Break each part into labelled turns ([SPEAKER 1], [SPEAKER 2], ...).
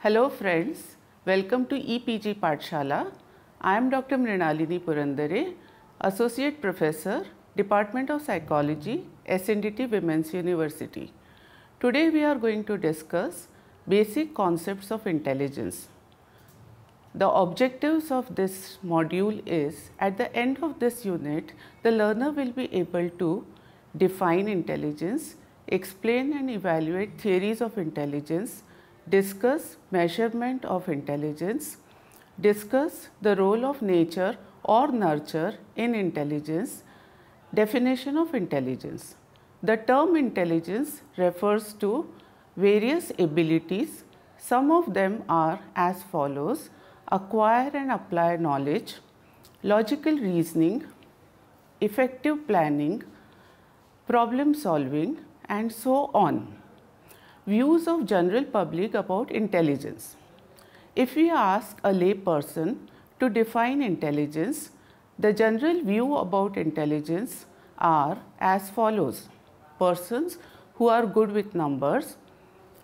[SPEAKER 1] Hello friends, welcome to EPG Pathshala. I am Dr. Mrinalini Purandare, Associate Professor, Department of Psychology, SNDT Women's University. Today we are going to discuss basic concepts of intelligence. The objectives of this module is, at the end of this unit, the learner will be able to define intelligence, explain and evaluate theories of intelligence, discuss measurement of intelligence, discuss the role of nature or nurture in intelligence, definition of intelligence. The term intelligence refers to various abilities. Some of them are as follows: acquire and apply knowledge, logical reasoning, effective planning, problem solving, and so on. Views of general public about intelligence. If we ask a lay person to define intelligence, the general view about intelligence are as follows: persons who are good with numbers,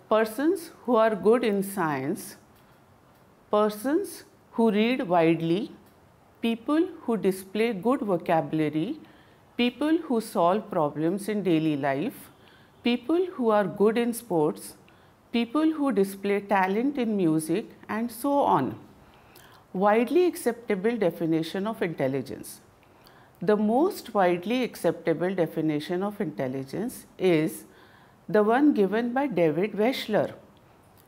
[SPEAKER 1] persons who are good in science, persons who read widely, people who display good vocabulary, people who solve problems in daily life, people who are good in sports, people who display talent in music, and so on. Widely acceptable definition of intelligence. The most widely acceptable definition of intelligence is the one given by David Wechsler.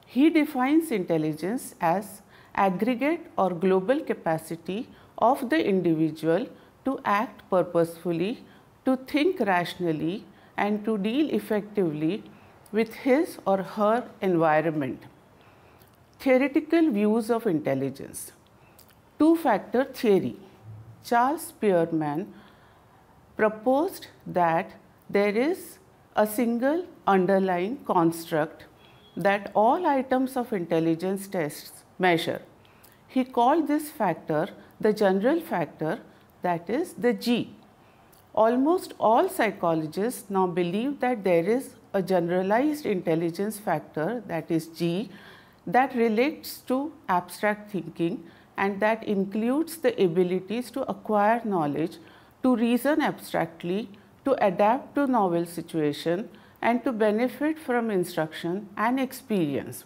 [SPEAKER 1] He defines intelligence as aggregate or global capacity of the individual to act purposefully, to think rationally, and to deal effectively with his or her environment. Theoretical views of intelligence. Two-factor theory. Charles Spearman proposed that there is a single underlying construct that all items of intelligence tests measure. He called this factor the general factor, that is the G. Almost all psychologists now believe that there is a generalized intelligence factor, that is G, that relates to abstract thinking and that includes the abilities to acquire knowledge, to reason abstractly, to adapt to novel situations, and to benefit from instruction and experience.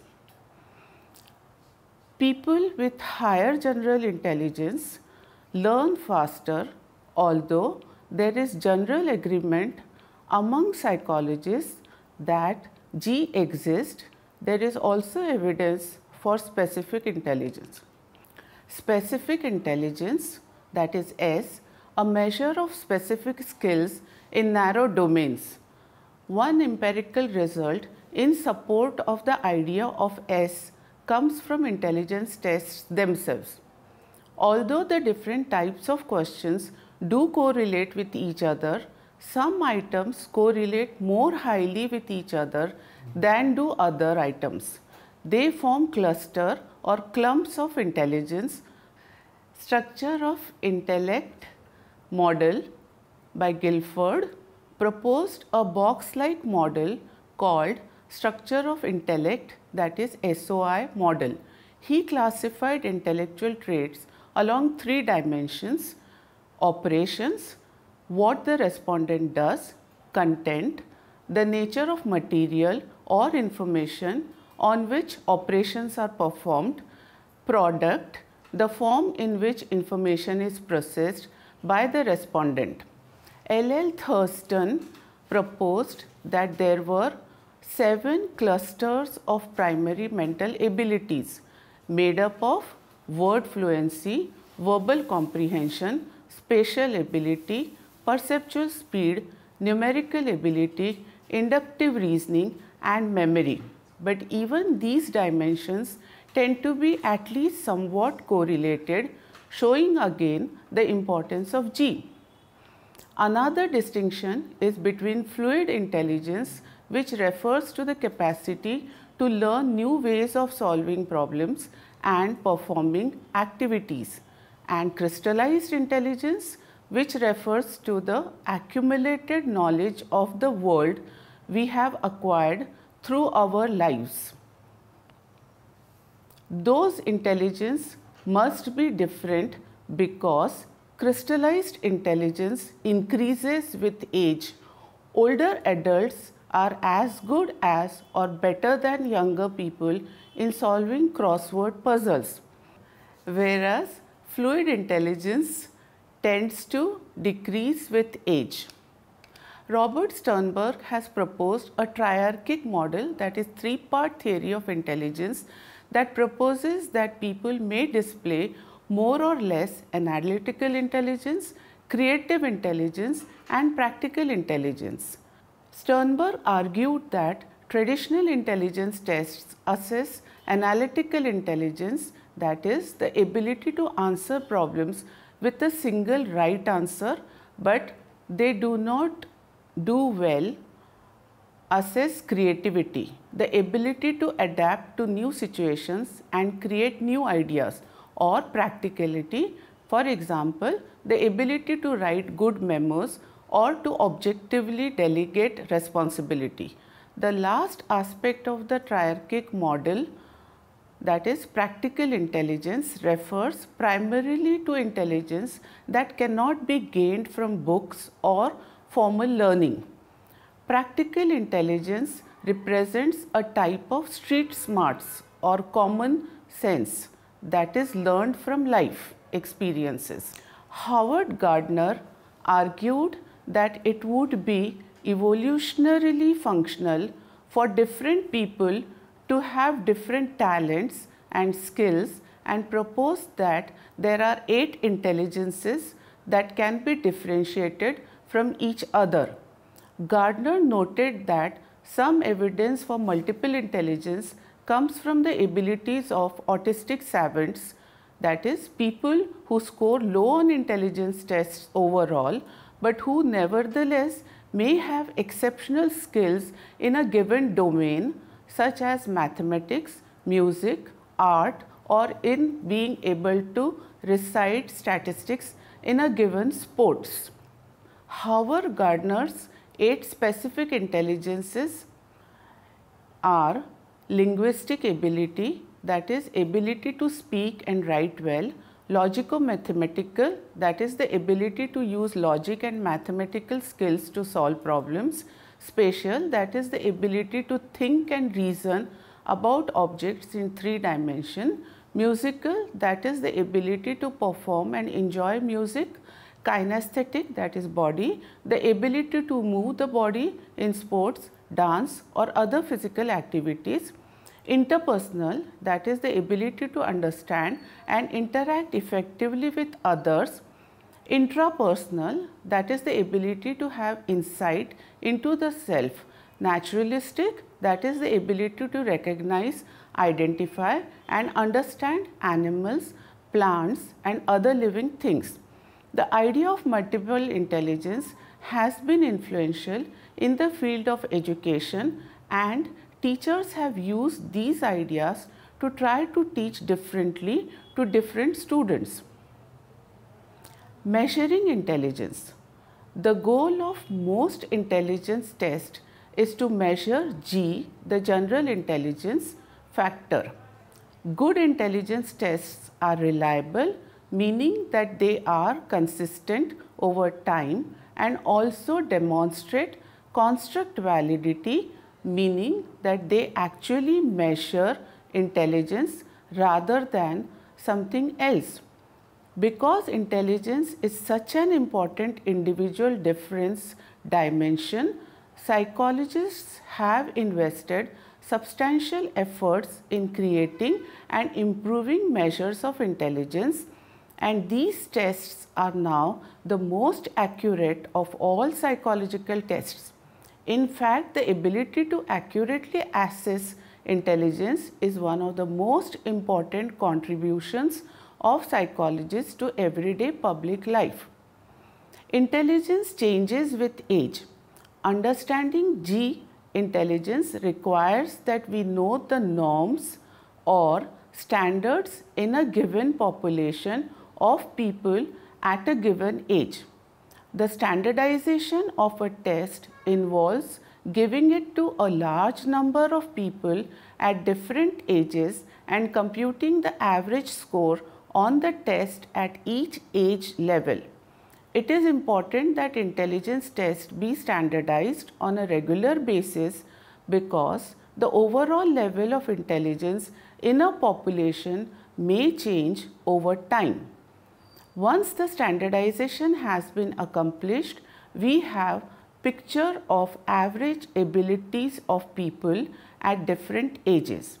[SPEAKER 1] People with higher general intelligence learn faster, although there is general agreement among psychologists that G exists. There is also evidence for specific intelligence. Specific intelligence, that is S, a measure of specific skills in narrow domains. One empirical result in support of the idea of S comes from intelligence tests themselves. Although the different types of questions do correlate with each other, some items correlate more highly with each other than do other items. They form cluster or clumps of intelligence. Structure of intellect model by Guilford proposed a box-like model called structure of intellect, that is SOI model. He classified intellectual traits along three dimensions: operations, what the respondent does; content, the nature of material or information on which operations are performed; product, the form in which information is processed by the respondent. L.L. Thurston proposed that there were 7 clusters of primary mental abilities made up of word fluency, verbal comprehension, spatial ability, perceptual speed, numerical ability, inductive reasoning, and memory. But even these dimensions tend to be at least somewhat correlated, showing again the importance of G. Another distinction is between fluid intelligence, which refers to the capacity to learn new ways of solving problems and performing activities, and crystallized intelligence, which refers to the accumulated knowledge of the world we have acquired through our lives. Those intelligence must be different because crystallized intelligence increases with age. Older adults are as good as or better than younger people in solving crossword puzzles, whereas fluid intelligence tends to decrease with age. Robert Sternberg has proposed a triarchic model, that is three-part theory of intelligence, that proposes that people may display more or less analytical intelligence, creative intelligence and practical intelligence. Sternberg argued that traditional intelligence tests assess analytical intelligence, that is the ability to answer problems with a single right answer, but they do not do well assess creativity, the ability to adapt to new situations and create new ideas, or practicality, for example, the ability to write good memos or to objectively delegate responsibility. The last aspect of the triarchic model, that is practical intelligence, refers primarily to intelligence that cannot be gained from books or formal learning. Practical intelligence represents a type of street smarts or common sense that is learned from life experiences. Howard Gardner argued that it would be evolutionarily functional for different people to have different talents and skills, and proposed that there are 8 intelligences that can be differentiated from each other. Gardner noted that some evidence for multiple intelligence comes from the abilities of autistic savants, that is, people who score low on intelligence tests overall, but who nevertheless may have exceptional skills in a given domain, such as mathematics, music, art, or in being able to recite statistics in a given sports. Howard Gardner's 8 specific intelligences are linguistic ability, that is ability to speak and write well, logico-mathematical, that is the ability to use logic and mathematical skills to solve problems, spatial, that is the ability to think and reason about objects in 3 dimensions, musical, that is the ability to perform and enjoy music, kinesthetic, that is body, the ability to move the body in sports, dance or other physical activities, interpersonal, that is the ability to understand and interact effectively with others, intrapersonal, that is the ability to have insight into the self, naturalistic, that is the ability to recognize, identify and understand animals, plants and other living things. The idea of multiple intelligence has been influential in the field of education, and teachers have used these ideas to try to teach differently to different students. Measuring intelligence. The goal of most intelligence tests is to measure G, the general intelligence factor. Good intelligence tests are reliable, meaning that they are consistent over time, and also demonstrate construct validity, meaning that they actually measure intelligence rather than something else. Because intelligence is such an important individual difference dimension, psychologists have invested substantial efforts in creating and improving measures of intelligence, and these tests are now the most accurate of all psychological tests. In fact, the ability to accurately assess intelligence is one of the most important contributions of psychologists to everyday public life. Intelligence changes with age. Understanding G intelligence requires that we know the norms or standards in a given population of people at a given age. The standardization of a test involves giving it to a large number of people at different ages and computing the average score on the test at each age level. It is important that intelligence tests be standardized on a regular basis because the overall level of intelligence in a population may change over time. Once the standardization has been accomplished, we have picture of average abilities of people at different ages.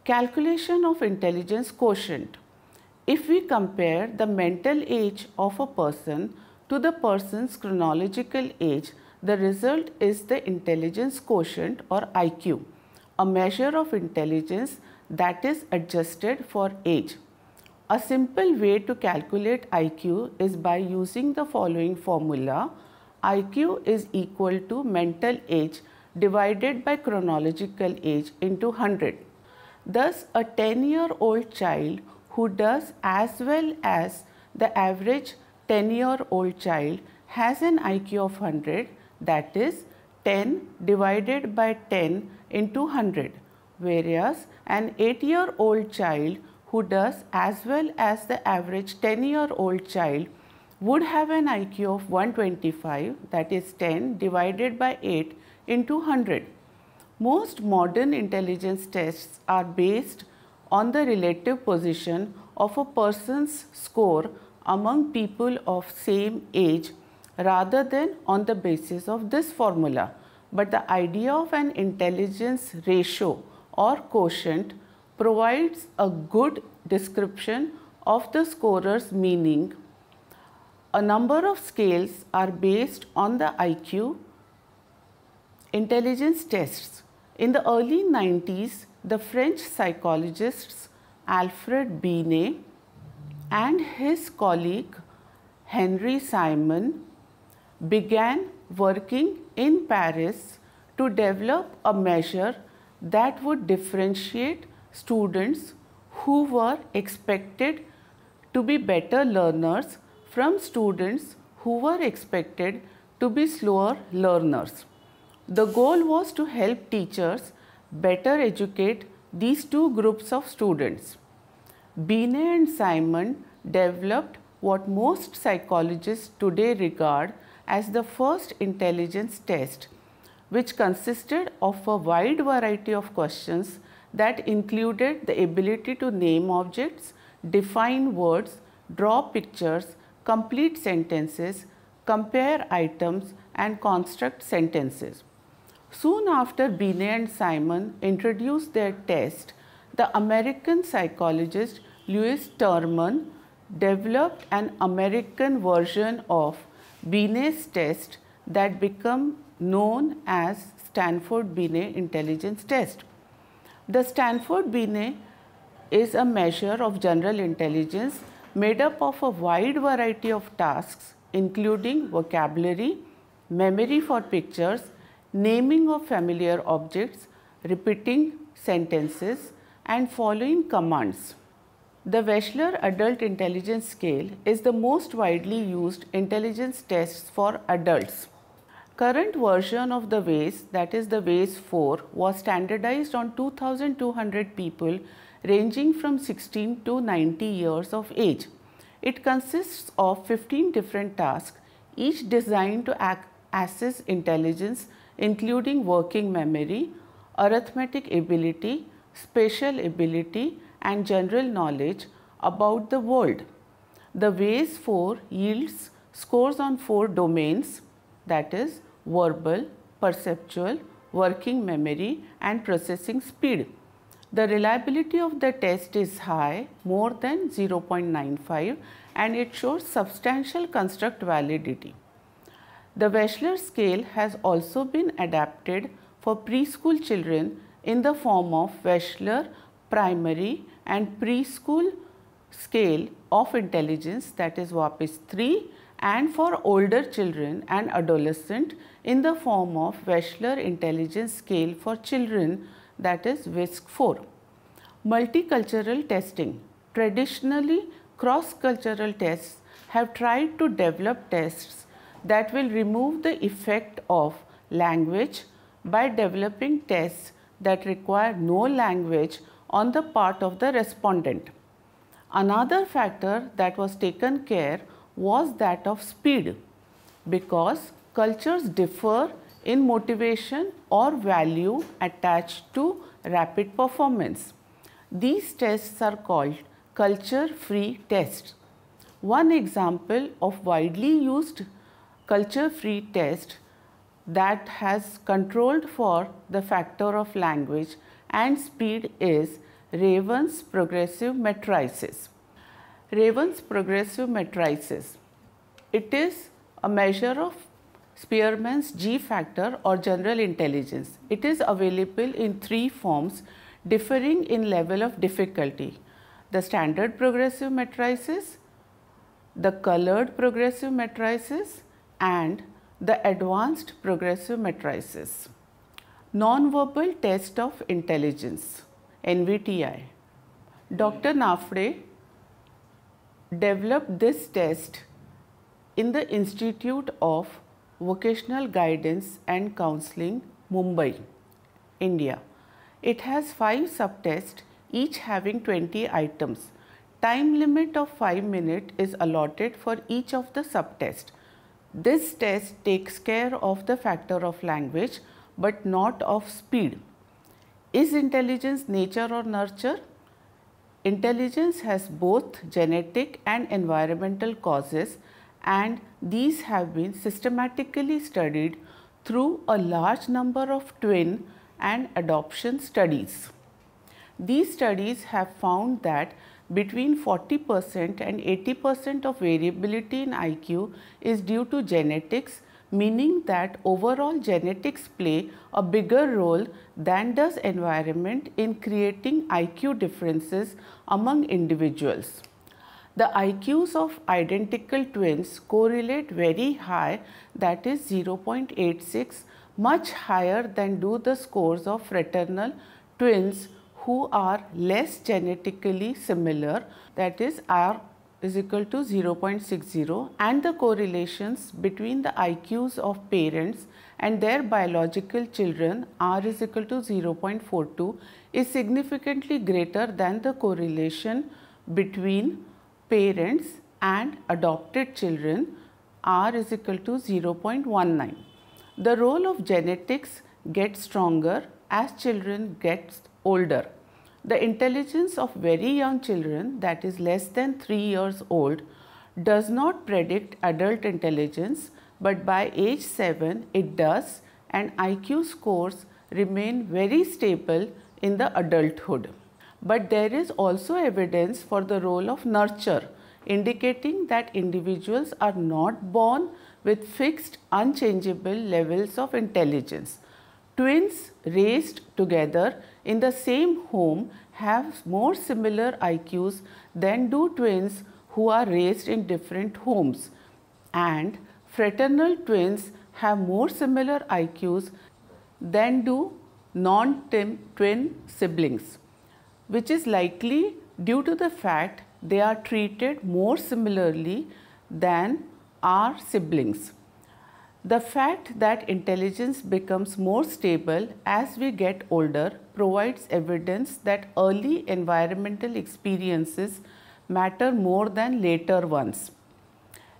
[SPEAKER 1] Calculation of intelligence quotient. If we compare the mental age of a person to the person's chronological age, the result is the intelligence quotient or IQ, a measure of intelligence that is adjusted for age. A simple way to calculate IQ is by using the following formula. IQ is equal to mental age divided by chronological age into 100. Thus, a 10-year-old child who does as well as the average 10-year-old child has an IQ of 100, that is 10 divided by 10 into 100, whereas an 8-year-old child who does as well as the average 10-year-old child would have an IQ of 125, that is 10 divided by 8 into 100. Most modern intelligence tests are based on the relative position of a person's score among people of same age rather than on the basis of this formula. But the idea of an intelligence ratio or quotient provides a good description of the scorer's meaning. A number of scales are based on the IQ intelligence tests. In the early 90s, the French psychologists Alfred Binet and his colleague Henry Simon began working in Paris to develop a measure that would differentiate students who were expected to be better learners from students who were expected to be slower learners. The goal was to help teachers better educate these two groups of students. Binet and Simon developed what most psychologists today regard as the first intelligence test, which consisted of a wide variety of questions that included the ability to name objects, define words, draw pictures, complete sentences, compare items, and construct sentences. Soon after Binet and Simon introduced their test, the American psychologist Lewis Terman developed an American version of Binet's test that became known as Stanford-Binet intelligence test. The Stanford-Binet is a measure of general intelligence made up of a wide variety of tasks including vocabulary, memory for pictures, naming of familiar objects, repeating sentences, and following commands. The Wechsler Adult Intelligence Scale is the most widely used intelligence test for adults. Current version of the WAIS, that is the WAIS 4, was standardized on 2,200 people ranging from 16 to 90 years of age. It consists of 15 different tasks, each designed to assess intelligence including working memory, arithmetic ability, spatial ability, and general knowledge about the world. The WAIS 4 yields scores on 4 domains, that is verbal, perceptual, working memory, and processing speed. The reliability of the test is high, more than 0.95, and it shows substantial construct validity. The Wechsler scale has also been adapted for preschool children in the form of Wechsler primary and preschool scale of intelligence, that is WAPIS 3, and for older children and adolescents in the form of Wechsler intelligence scale for children, that is WISC 4. Multicultural testing. Traditionally, cross-cultural tests have tried to develop tests that will remove the effect of language, by developing tests that require no language on the part of the respondent. Another factor that was taken care was that of speed, because cultures differ in motivation or value attached to rapid performance. These tests are called culture-free tests. One example of widely used culture-free test that has controlled for the factor of language and speed is Raven's progressive matrices. Raven's progressive matrices. It is a measure of Spearman's G factor or general intelligence. It is available in 3 forms differing in level of difficulty: the standard progressive matrices, the colored progressive matrices, and the advanced progressive matrices. Non-verbal test of intelligence, NVTI. Dr. Nafde developed this test in the Institute of Vocational Guidance and Counseling, Mumbai, India. It has 5 subtests, each having 20 items. Time limit of 5 minutes is allotted for each of the subtests. This test takes care of the factor of language but not of speed. Is intelligence nature or nurture? Intelligence has both genetic and environmental causes, and these have been systematically studied through a large number of twin and adoption studies. These studies have found that between 40% and 80% of variability in IQ is due to genetics, meaning that overall genetics play a bigger role than does environment in creating IQ differences among individuals. The IQs of identical twins correlate very high, that is 0.86, much higher than do the scores of fraternal twins who are less genetically similar, that is R is equal to 0.60, and the correlations between the IQs of parents and their biological children, R is equal to 0.42, is significantly greater than the correlation between parents and adopted children, R is equal to 0.19. The role of genetics gets stronger as children get older. The intelligence of very young children, that is less than 3 years old, does not predict adult intelligence, but by age 7 it does, and IQ scores remain very stable in the adulthood. But there is also evidence for the role of nurture, indicating that individuals are not born with fixed, unchangeable levels of intelligence. Twins raised together in the same home have more similar IQs than do twins who are raised in different homes, and fraternal twins have more similar IQs than do non-twin siblings, which is likely due to the fact they are treated more similarly than our siblings. The fact that intelligence becomes more stable as we get older provides evidence that early environmental experiences matter more than later ones.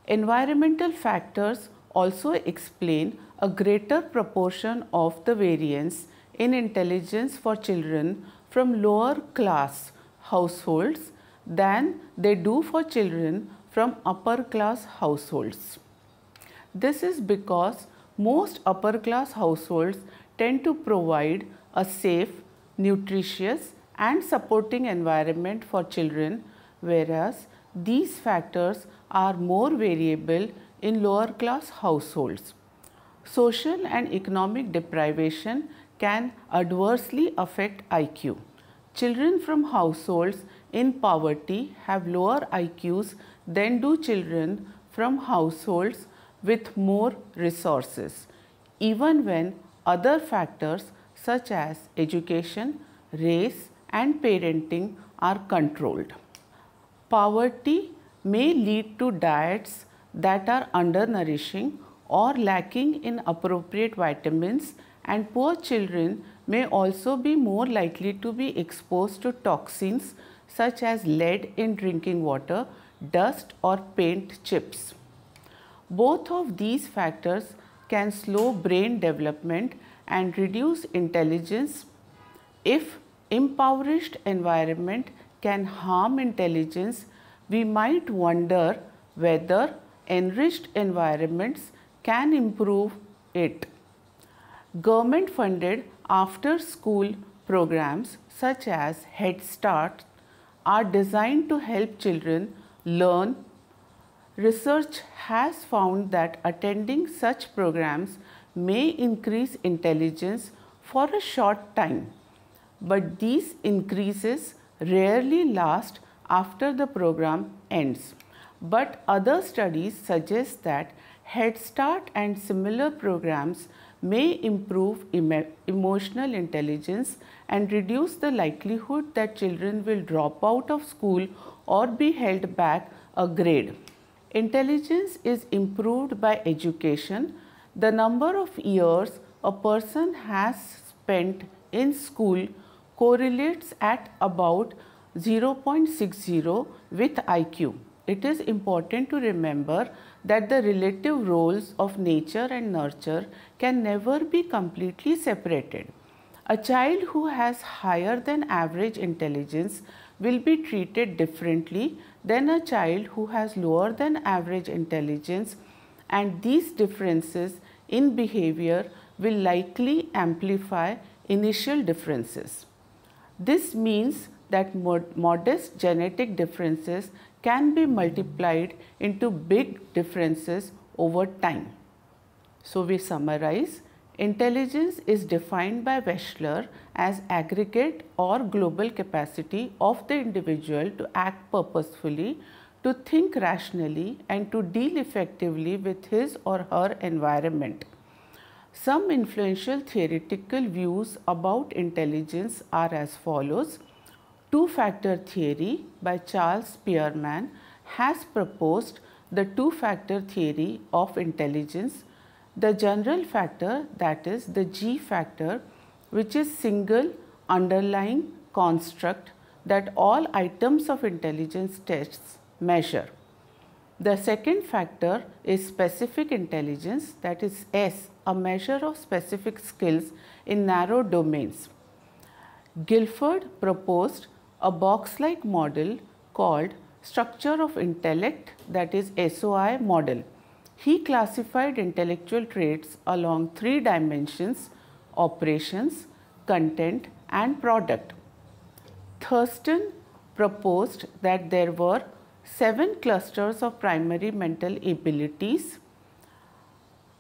[SPEAKER 1] Environmental factors also explain a greater proportion of the variance in intelligence for children from lower class households than they do for children from upper class households. This is because most upper class households tend to provide a safe, nutritious and supporting environment for children, whereas these factors are more variable in lower class households. Social and economic deprivation can adversely affect IQ. Children from households in poverty have lower IQs than do children from households with more resources, even when other factors such as education, race and parenting are controlled. Poverty may lead to diets that are undernourishing or lacking in appropriate vitamins and poor children may also be more likely to be exposed to toxins such as lead in drinking water, dust or paint chips. Both of these factors can slow brain development and reduce intelligence. If impoverished environment can harm intelligence, we might wonder whether enriched environments can improve it. Government funded after school programs such as Head Start are designed to help children learn. Research has found that attending such programs may increase intelligence for a short time, but these increases rarely last after the program ends. But other studies suggest that Head Start and similar programs may improve emotional intelligence and reduce the likelihood that children will drop out of school or be held back a grade. Intelligence is improved by education. The number of years a person has spent in school correlates at about 0.60 with IQ. It is important to remember that the relative roles of nature and nurture can never be completely separated. A child who has higher than average intelligence will be treated differently than a child who has lower than average intelligence, and these differences in behavior will likely amplify initial differences. This means that modest genetic differences can be multiplied into big differences over time. So we summarize, intelligence is defined by Wechsler as aggregate or global capacity of the individual to act purposefully, to think rationally and to deal effectively with his or her environment. Some influential theoretical views about intelligence are as follows. Two-factor theory by Charles Spearman has proposed the two-factor theory of intelligence. The general factor, that is the G factor, which is single underlying construct that all items of intelligence tests measure. The second factor is specific intelligence, that is S, a measure of specific skills in narrow domains. Guilford proposed a box-like model called structure of intellect, that is SOI model. He classified intellectual traits along three dimensions: operations, content and product. Thurston proposed that there were 7 clusters of primary mental abilities.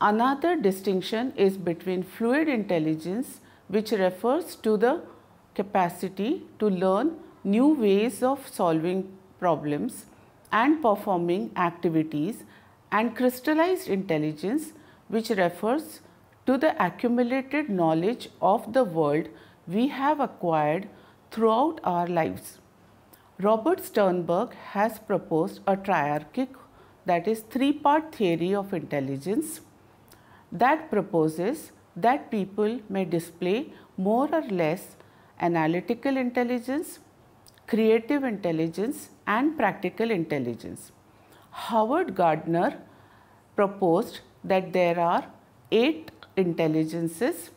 [SPEAKER 1] Another distinction is between fluid intelligence, which refers to the capacity to learn new ways of solving problems and performing activities, and crystallized intelligence, which refers to the accumulated knowledge of the world we have acquired throughout our lives. Robert Sternberg has proposed a triarchic, that is three-part theory of intelligence, that proposes that people may display more or less analytical intelligence, creative intelligence and practical intelligence. Howard Gardner proposed that there are 8 intelligences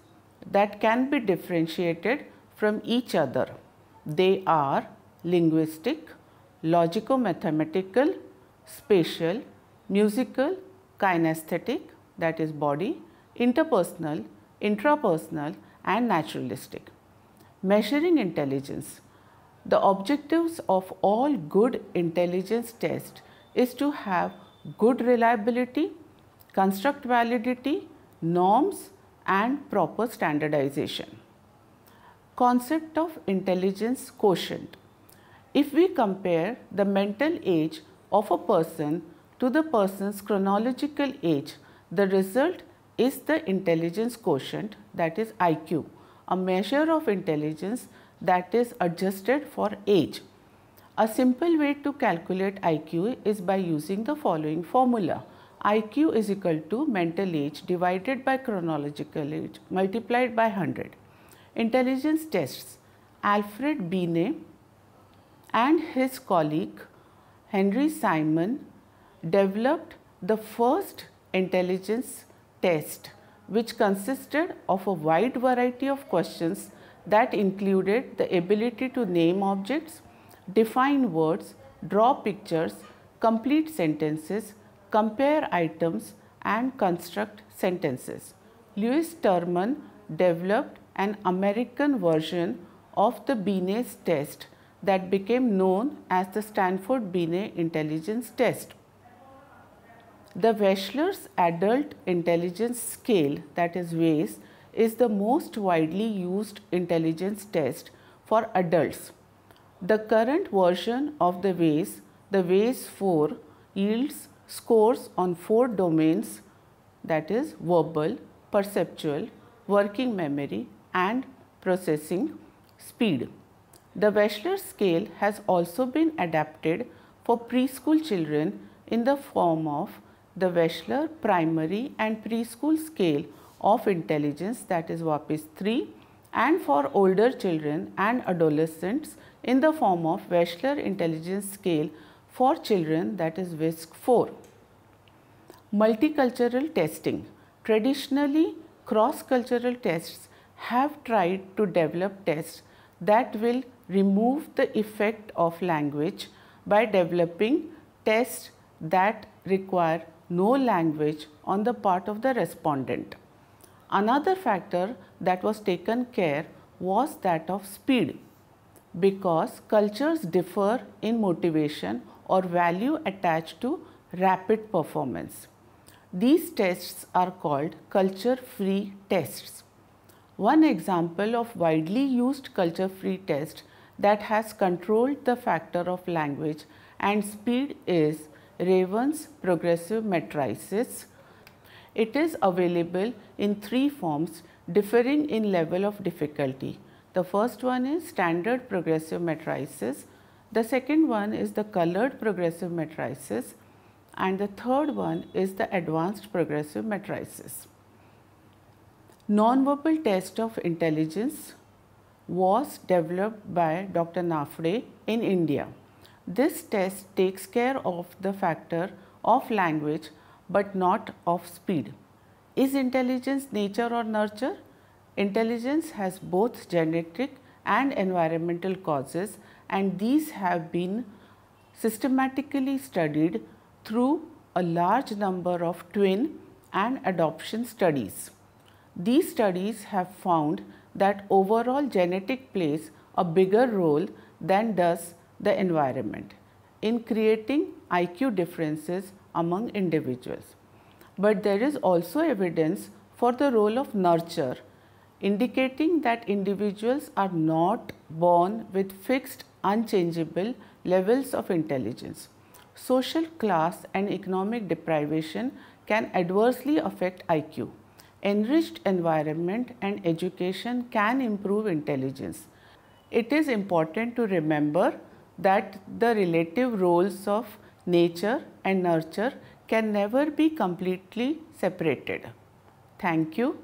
[SPEAKER 1] that can be differentiated from each other. They are linguistic, logico-mathematical, spatial, musical, kinesthetic, that is body, interpersonal, intrapersonal and naturalistic. Measuring intelligence. The objectives of all good intelligence tests is to have good reliability, construct validity, norms and proper standardization. Concept of intelligence quotient. If we compare the mental age of a person to the person's chronological age, the result is the intelligence quotient, that is IQ, a measure of intelligence that is adjusted for age. A simple way to calculate IQ is by using the following formula. IQ is equal to mental age divided by chronological age multiplied by 100. Intelligence tests. Alfred Binet and his colleague Henry Simon developed the first intelligence test, which consisted of a wide variety of questions that included the ability to name objects, define words, draw pictures, complete sentences, compare items, and construct sentences. Lewis Terman developed an American version of the Binet's test that became known as the Stanford-Binet Intelligence Test. The Wechsler's Adult Intelligence Scale, that is WAIS, is the most widely used intelligence test for adults. The current version of the WAIS 4, yields scores on 4 domains, that is verbal, perceptual, working memory, and processing speed. The Wechsler scale has also been adapted for preschool children in the form of the Wechsler Primary and Preschool Scale of Intelligence, that is WAPIS 3, and for older children and adolescents in the form of Wechsler Intelligence Scale for children, that is WISC 4. Multicultural testing. Traditionally, cross-cultural tests have tried to develop tests that will remove the effect of language by developing tests that require no language on the part of the respondent. Another factor that was taken care was that of speed, because cultures differ in motivation or value attached to rapid performance. These tests are called culture-free tests. One example of widely used culture-free test that has controlled the factor of language and speed is Raven's progressive matrices. It is available in 3 forms differing in level of difficulty. The first one is standard progressive matrices, the second one is the colored progressive matrices, and the third one is the advanced progressive matrices. Nonverbal test of intelligence was developed by Dr. Nafde in India. This test takes care of the factor of language but not of speed. Is intelligence nature or nurture? Intelligence has both genetic and environmental causes, and these have been systematically studied through a large number of twin and adoption studies. These studies have found that overall genetic plays a bigger role than does the environment in creating IQ differences among individuals. But there is also evidence for the role of nurture, indicating that individuals are not born with fixed, unchangeable levels of intelligence. Social class and economic deprivation can adversely affect IQ. Enriched environment and education can improve intelligence. It is important to remember that the relative roles of nature and nurture can never be completely separated. Thank you.